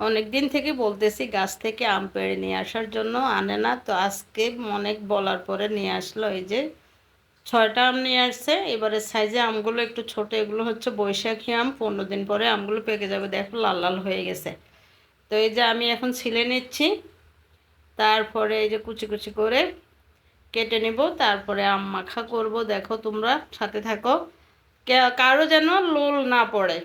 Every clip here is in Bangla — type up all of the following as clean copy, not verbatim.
অনেক দিন থেকে বলতেছি গাছ থেকে আম পেড়ে নিয়ে আসার জন্য, আনে না। তো আজকে অনেক বলার পরে নিয়ে আসলো। এই যে 6টা আম নিয়ে আসছে। এবারে সাইজে আমগুলো একটু ছোট, এগুলো হচ্ছে বৈশাখী আম। 15 দিন পরে আমগুলো পেকে যাবে। দেখো লাল লাল হয়ে গেছে। তো এই যে আমি এখন ছিলে নিচ্ছি, তারপরে এই যে কুচি কুচি করে কেটে নিব, তারপরে আম মাখা করব। দেখো তোমরা সাথে থাকো, কারো যেন লোল না পড়ে।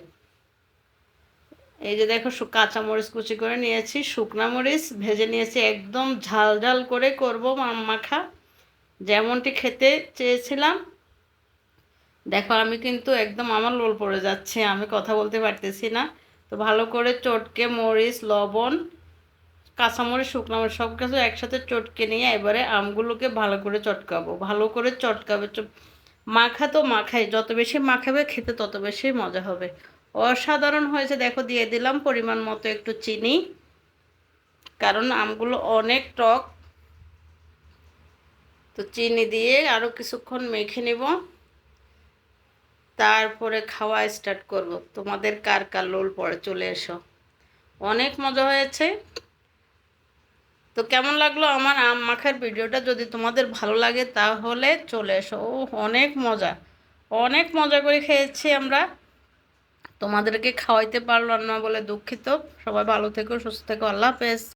এই যে দেখো কাঁচা মরিচ কুচি করে নিয়েছি, শুকনা মরিচ ভেজে নিয়েছি, একদম ঝাল ঝাল করে করব আম মাখা, যেমনটি খেতে চেয়েছিলাম। দেখো আমি কিন্তু একদম আমার লোল পড়ে যাচ্ছে, আমি কথা বলতে পারতেছি না। তো ভালো করে চটকে মরিচ, লবণ, কাঁচামরিচ, শুকনো মরিচ সব কিছু একসাথে চটকে নিয়ে এবারে আমগুলোকে ভালো করে চটকাবো, ভালো করে চটকাবে। মাখা তো মাখাই, যত বেশি মাখাবে খেতে তত বেশি মজা হবে। অসাধারণ হয়েছে। দেখো দিয়ে দিলাম পরিমাণ মতো একটু চিনি, কারণ আমগুলো অনেক টক। তো চিনি দিয়ে আরও কিছুক্ষণ মেখে নেব, তারপরে খাওয়া স্টার্ট করব। তোমাদের কার কার লোল পরে চলে এসো। অনেক মজা হয়েছে। তো কেমন লাগলো আমার আম মাখার ভিডিওটা? যদি তোমাদের ভালো লাগে তাহলে চলে এসো। ও অনেক মজা, অনেক মজা করে খেয়েছি আমরা। তোমাদেরকে খাওয়াইতে পারলাম না বলে দুঃখিত। সবাই ভালো থেকো, সুস্থ থেকো, আল্লাহ হাফেজ।